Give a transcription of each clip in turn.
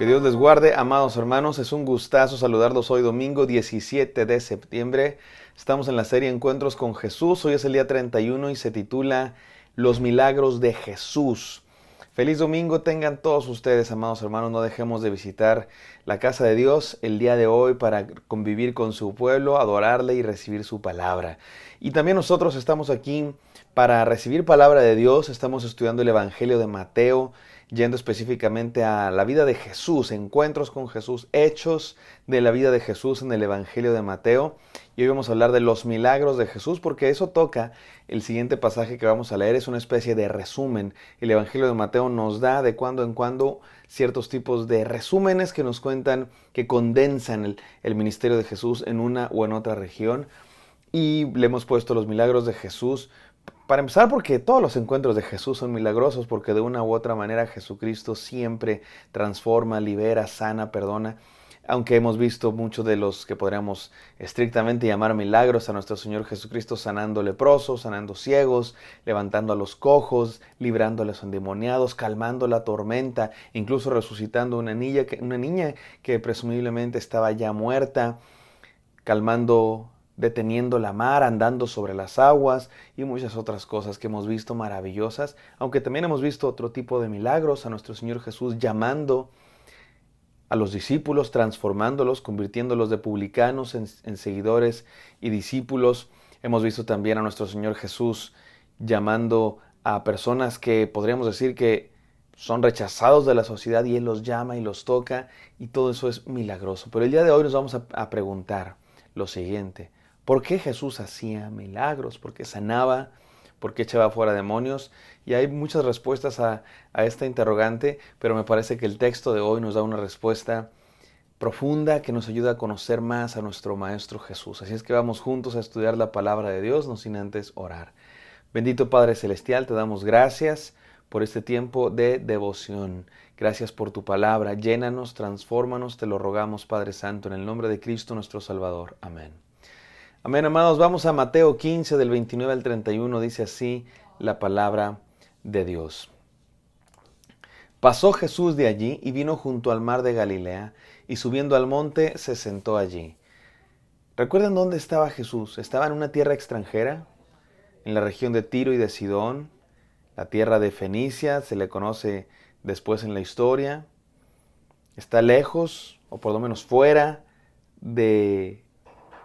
Que Dios les guarde, amados hermanos. Es un gustazo saludarlos hoy domingo 17 de septiembre. Estamos en la serie Encuentros con Jesús. Hoy es el día 31 y se titula Los milagros de Jesús. Feliz domingo tengan todos ustedes, amados hermanos. No dejemos de visitar la casa de Dios el día de hoy para convivir con su pueblo, adorarle y recibir su palabra. Y también nosotros estamos aquí para recibir palabra de Dios. Estamos estudiando el Evangelio de Mateo, yendo específicamente a la vida de Jesús, encuentros con Jesús, hechos de la vida de Jesús en el Evangelio de Mateo. Y hoy vamos a hablar de los milagros de Jesús, porque eso toca el siguiente pasaje que vamos a leer. Es una especie de resumen. El Evangelio de Mateo nos da de cuando en cuando ciertos tipos de resúmenes que nos cuentan, que condensan el ministerio de Jesús en una o en otra región. Y le hemos puesto los milagros de Jesús. Para empezar, porque todos los encuentros de Jesús son milagrosos, porque de una u otra manera Jesucristo siempre transforma, libera, sana, perdona. Aunque hemos visto muchos de los que podríamos estrictamente llamar milagros a nuestro Señor Jesucristo, sanando leprosos, sanando ciegos, levantando a los cojos, librando a los endemoniados, calmando la tormenta, incluso resucitando una niña que presumiblemente estaba ya muerta, calmando, deteniendo la mar, andando sobre las aguas y muchas otras cosas que hemos visto maravillosas, aunque también hemos visto otro tipo de milagros, a nuestro Señor Jesús llamando a los discípulos, transformándolos, convirtiéndolos de publicanos en seguidores y discípulos. Hemos visto también a nuestro Señor Jesús llamando a personas que podríamos decir que son rechazados de la sociedad y Él los llama y los toca, y todo eso es milagroso. Pero el día de hoy nos vamos a preguntar lo siguiente: ¿por qué Jesús hacía milagros? ¿Por qué sanaba? ¿Por qué echaba fuera demonios? Y hay muchas respuestas a esta interrogante, pero me parece que el texto de hoy nos da una respuesta profunda que nos ayuda a conocer más a nuestro Maestro Jesús. Así es que vamos juntos a estudiar la palabra de Dios, no sin antes orar. Bendito Padre Celestial, te damos gracias por este tiempo de devoción. Gracias por tu palabra. Llénanos, transfórmanos, te lo rogamos, Padre Santo, en el nombre de Cristo nuestro Salvador. Amén. Amén, amados. Vamos a Mateo 15, del 29 al 31. Dice así la palabra de Dios. Pasó Jesús de allí y vino junto al mar de Galilea, y subiendo al monte se sentó allí. ¿Recuerdan dónde estaba Jesús? Estaba en una tierra extranjera, en la región de Tiro y de Sidón, la tierra de Fenicia, se le conoce después en la historia. Está lejos, o por lo menos fuera, de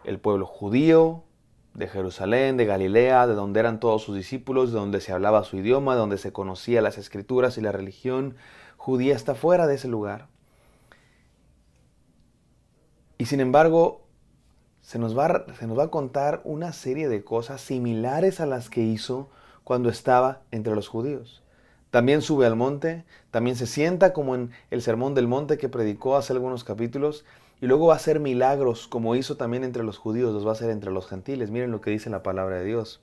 el pueblo judío, de Jerusalén, de Galilea, de donde eran todos sus discípulos, de donde se hablaba su idioma, de donde se conocía las escrituras y la religión judía. Está fuera de ese lugar. Y sin embargo, se nos va a contar una serie de cosas similares a las que hizo cuando estaba entre los judíos. También sube al monte, también se sienta como en el Sermón del Monte que predicó hace algunos capítulos, y luego va a hacer milagros como hizo también entre los judíos, los va a hacer entre los gentiles. Miren lo que dice la palabra de Dios.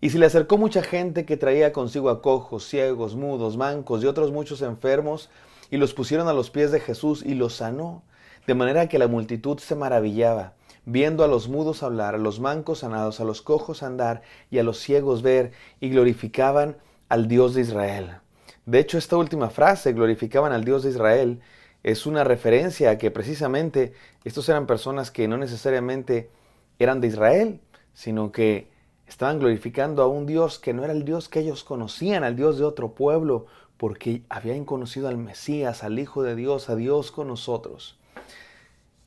Y se le acercó mucha gente que traía consigo a cojos, ciegos, mudos, mancos y otros muchos enfermos, y los pusieron a los pies de Jesús y los sanó, de manera que la multitud se maravillaba, viendo a los mudos hablar, a los mancos sanados, a los cojos andar y a los ciegos ver, y glorificaban al Dios de Israel. De hecho, esta última frase, glorificaban al Dios de Israel, es una referencia a que precisamente estos eran personas que no necesariamente eran de Israel, sino que estaban glorificando a un Dios que no era el Dios que ellos conocían, al Dios de otro pueblo, porque habían conocido al Mesías, al Hijo de Dios, a Dios con nosotros.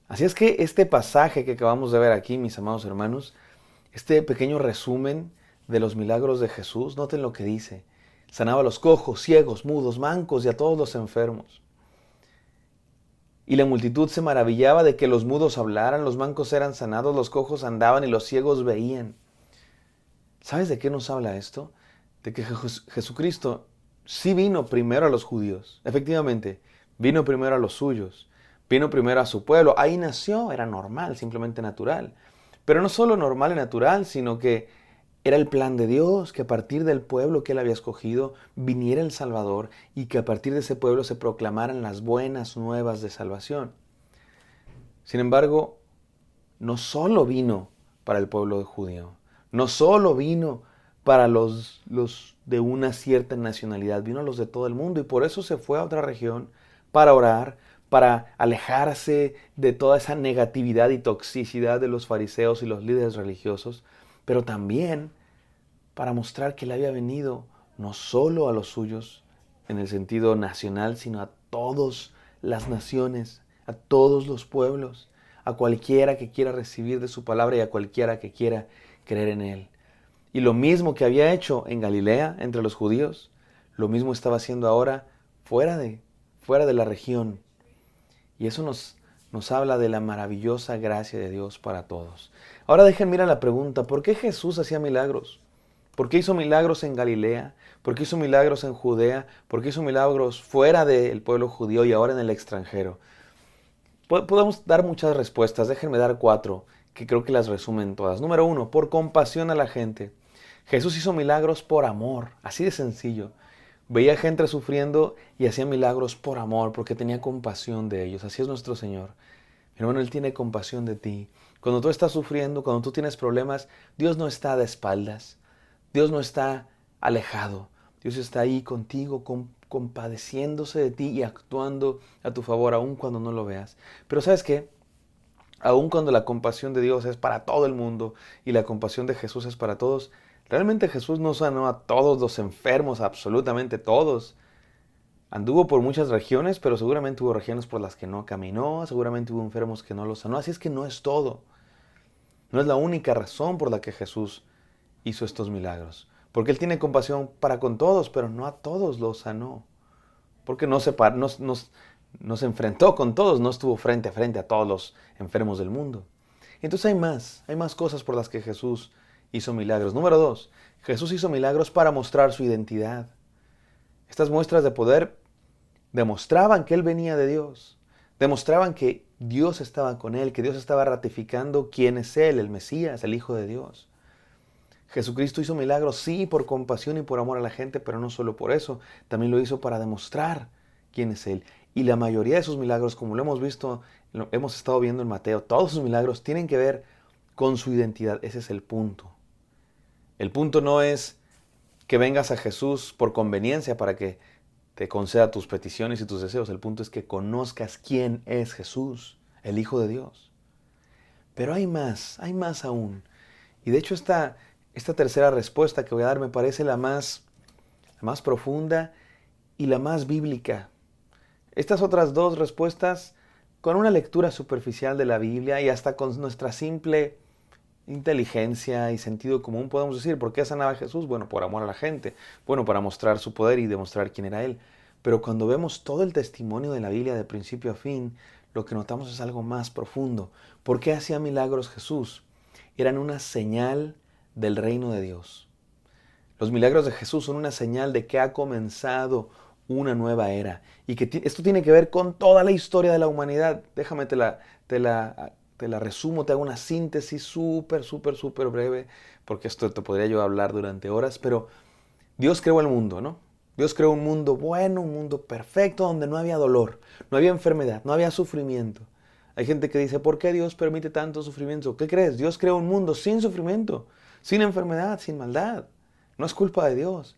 Así es que este pasaje que acabamos de ver aquí, mis amados hermanos, este pequeño resumen de los milagros de Jesús, noten lo que dice: sanaba a los cojos, ciegos, mudos, mancos y a todos los enfermos. Y la multitud se maravillaba de que los mudos hablaran, los mancos eran sanados, los cojos andaban y los ciegos veían. ¿Sabes de qué nos habla esto? De que Jesucristo sí vino primero a los judíos. Efectivamente, vino primero a los suyos. Vino primero a su pueblo. Ahí nació, era normal, simplemente natural. Pero no solo normal y natural, sino que era el plan de Dios que a partir del pueblo que Él había escogido viniera el Salvador, y que a partir de ese pueblo se proclamaran las buenas nuevas de salvación. Sin embargo, no solo vino para el pueblo judío, no solo vino para los de una cierta nacionalidad, vino a los de todo el mundo, y por eso se fue a otra región para orar, para alejarse de toda esa negatividad y toxicidad de los fariseos y los líderes religiosos, pero también para mostrar que Él había venido no solo a los suyos, en el sentido nacional, sino a todas las naciones, a todos los pueblos, a cualquiera que quiera recibir de su palabra y a cualquiera que quiera creer en Él. Y lo mismo que había hecho en Galilea, entre los judíos, lo mismo estaba haciendo ahora fuera de la región. Y eso nos habla de la maravillosa gracia de Dios para todos. Ahora dejen mirar la pregunta, ¿por qué Jesús hacía milagros? ¿Por qué hizo milagros en Galilea? ¿Por qué hizo milagros en Judea? ¿Por qué hizo milagros fuera del pueblo judío y ahora en el extranjero? Podemos dar muchas respuestas, déjenme dar 4, que creo que las resumen todas. Número 1, por compasión a la gente. Jesús hizo milagros por amor, así de sencillo. Veía gente sufriendo y hacía milagros por amor, porque tenía compasión de ellos. Así es nuestro Señor. Mi hermano, Él tiene compasión de ti. Cuando tú estás sufriendo, cuando tú tienes problemas, Dios no está de espaldas. Dios no está alejado. Dios está ahí contigo, compadeciéndose de ti y actuando a tu favor, aun cuando no lo veas. Pero ¿sabes qué? Aun cuando la compasión de Dios es para todo el mundo y la compasión de Jesús es para todos, realmente Jesús no sanó a todos los enfermos, absolutamente todos. Anduvo por muchas regiones, pero seguramente hubo regiones por las que no caminó, seguramente hubo enfermos que no los sanó, así es que no es todo. No es la única razón por la que Jesús hizo estos milagros. Porque Él tiene compasión para con todos, pero no a todos los sanó. Porque no se enfrentó con todos, no estuvo frente a frente a todos los enfermos del mundo. Entonces hay más cosas por las que Jesús hizo milagros. Número 2, Jesús hizo milagros para mostrar su identidad. Estas muestras de poder demostraban que Él venía de Dios. Demostraban que Dios estaba con Él, que Dios estaba ratificando quién es Él, el Mesías, el Hijo de Dios. Jesucristo hizo milagros, sí, por compasión y por amor a la gente, pero no solo por eso, también lo hizo para demostrar quién es Él. Y la mayoría de sus milagros, como lo hemos visto, lo hemos estado viendo en Mateo, todos sus milagros tienen que ver con su identidad. Ese es el punto. El punto no es que vengas a Jesús por conveniencia para que te conceda tus peticiones y tus deseos. El punto es que conozcas quién es Jesús, el Hijo de Dios. Pero hay más aún. Y de hecho esta tercera respuesta que voy a dar me parece la más profunda y la más bíblica. Estas otras dos respuestas, con una lectura superficial de la Biblia y hasta con nuestra simple inteligencia y sentido común, podemos decir, ¿por qué sanaba a Jesús? Bueno, por amor a la gente, bueno, para mostrar su poder y demostrar quién era Él. Pero cuando vemos todo el testimonio de la Biblia de principio a fin, lo que notamos es algo más profundo. ¿Por qué hacía milagros Jesús? Eran una señal del reino de Dios. Los milagros de Jesús son una señal de que ha comenzado una nueva era y que esto tiene que ver con toda la historia de la humanidad. Déjame te la resumo, te hago una síntesis súper breve, porque esto te podría yo hablar durante horas, pero Dios creó el mundo, ¿no? Dios creó un mundo bueno, un mundo perfecto, donde no había dolor, no había enfermedad, no había sufrimiento. Hay gente que dice, ¿por qué Dios permite tanto sufrimiento? ¿Qué crees? Dios creó un mundo sin sufrimiento, sin enfermedad, sin maldad. No es culpa de Dios.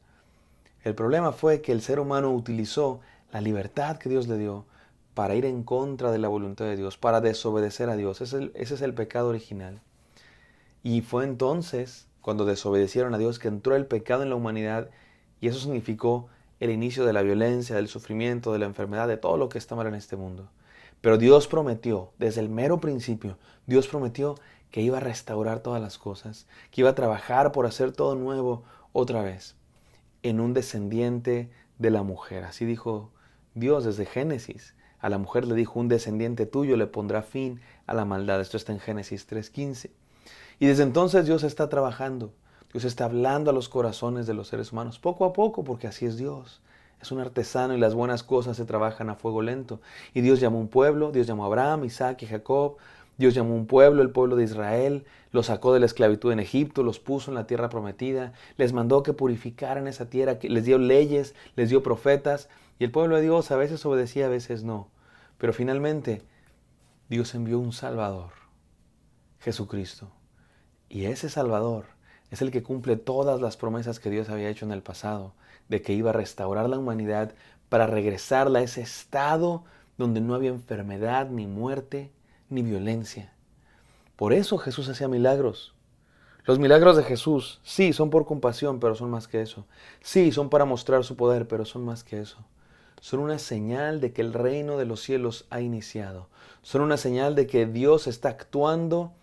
El problema fue que el ser humano utilizó la libertad que Dios le dio para ir en contra de la voluntad de Dios, para desobedecer a Dios. Ese es el pecado original. Y fue entonces, cuando desobedecieron a Dios, que entró el pecado en la humanidad y eso significó el inicio de la violencia, del sufrimiento, de la enfermedad, de todo lo que está mal en este mundo. Pero Dios prometió, desde el mero principio, Dios prometió que iba a restaurar todas las cosas, que iba a trabajar por hacer todo nuevo otra vez, en un descendiente de la mujer. Así dijo Dios desde Génesis. A la mujer le dijo, un descendiente tuyo le pondrá fin a la maldad. Esto está en Génesis 3:15. Y desde entonces Dios está trabajando. Dios está hablando a los corazones de los seres humanos, poco a poco, porque así es Dios. Es un artesano y las buenas cosas se trabajan a fuego lento. Y Dios llamó un pueblo, Dios llamó a Abraham, Isaac y Jacob. Dios llamó un pueblo, el pueblo de Israel, los sacó de la esclavitud en Egipto, los puso en la tierra prometida, les mandó que purificaran esa tierra, que les dio leyes, les dio profetas. Y el pueblo de Dios a veces obedecía, a veces no. Pero finalmente Dios envió un Salvador, Jesucristo. Y ese Salvador Es el que cumple todas las promesas que Dios había hecho en el pasado, de que iba a restaurar la humanidad para regresarla a ese estado donde no había enfermedad, ni muerte, ni violencia. Por eso Jesús hacía milagros. Los milagros de Jesús, sí, son por compasión, pero son más que eso. Sí, son para mostrar su poder, pero son más que eso. Son una señal de que el reino de los cielos ha iniciado. Son una señal de que Dios está actuando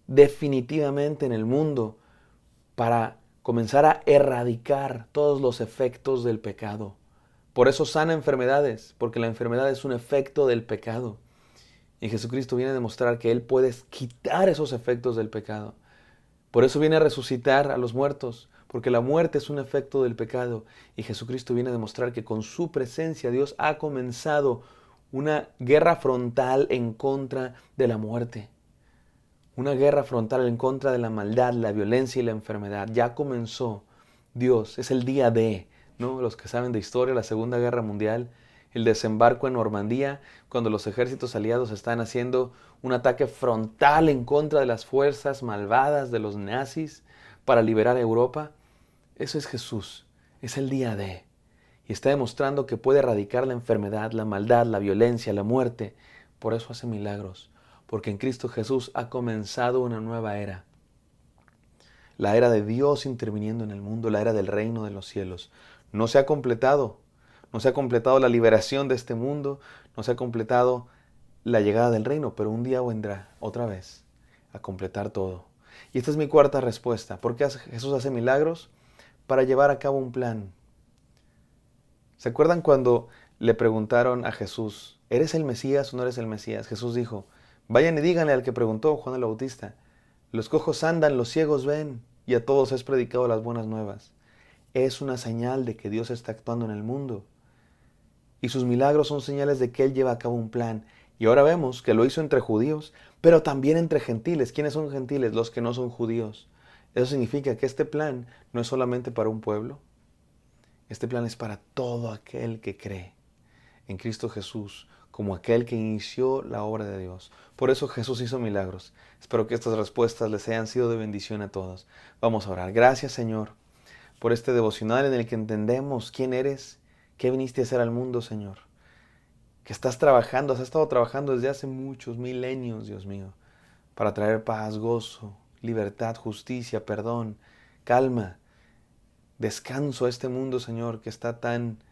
definitivamente en el mundo para comenzar a erradicar todos los efectos del pecado. Por eso sana enfermedades, porque la enfermedad es un efecto del pecado. Y Jesucristo viene a demostrar que Él puede quitar esos efectos del pecado. Por eso viene a resucitar a los muertos, porque la muerte es un efecto del pecado. Y Jesucristo viene a demostrar que con su presencia Dios ha comenzado una guerra frontal en contra de la muerte. Una guerra frontal en contra de la maldad, la violencia y la enfermedad. Ya comenzó. Dios, es el día D, ¿no? Los que saben de historia, la Segunda Guerra Mundial, el desembarco en Normandía, cuando los ejércitos aliados están haciendo un ataque frontal en contra de las fuerzas malvadas de los nazis para liberar a Europa. Eso es Jesús, es el día D. Y está demostrando que puede erradicar la enfermedad, la maldad, la violencia, la muerte. Por eso hace milagros, porque en Cristo Jesús ha comenzado una nueva era. La era de Dios interviniendo en el mundo, la era del reino de los cielos. No se ha completado. No se ha completado la liberación de este mundo, no se ha completado la llegada del reino, pero un día vendrá otra vez a completar todo. Y esta es mi cuarta respuesta. ¿Por qué Jesús hace milagros? Para llevar a cabo un plan. ¿Se acuerdan cuando le preguntaron a Jesús, ¿eres el Mesías o no eres el Mesías? Jesús dijo, vayan y díganle al que preguntó, Juan el Bautista, los cojos andan, los ciegos ven, y a todos es predicado las buenas nuevas. Es una señal de que Dios está actuando en el mundo. Y sus milagros son señales de que Él lleva a cabo un plan. Y ahora vemos que lo hizo entre judíos, pero también entre gentiles. ¿Quiénes son gentiles? Los que no son judíos. Eso significa que este plan no es solamente para un pueblo. Este plan es para todo aquel que cree en Cristo Jesús, como aquel que inició la obra de Dios. Por eso Jesús hizo milagros. Espero que estas respuestas les hayan sido de bendición a todos. Vamos a orar. Gracias, Señor, por este devocional en el que entendemos quién eres, qué viniste a hacer al mundo, Señor. Que estás trabajando, has estado trabajando desde hace muchos milenios, Dios mío, para traer paz, gozo, libertad, justicia, perdón, calma, descanso a este mundo, Señor, que está tan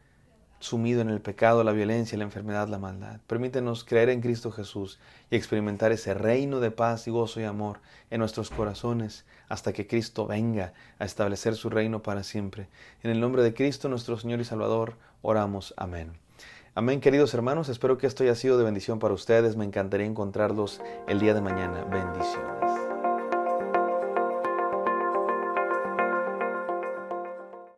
sumido en el pecado, la violencia, la enfermedad, la maldad. Permítenos creer en Cristo Jesús y experimentar ese reino de paz y gozo y amor en nuestros corazones hasta que Cristo venga a establecer su reino para siempre. En el nombre de Cristo, nuestro Señor y Salvador, oramos. Amén. Amén, queridos hermanos. Espero que esto haya sido de bendición para ustedes. Me encantaría encontrarlos el día de mañana. Bendiciones.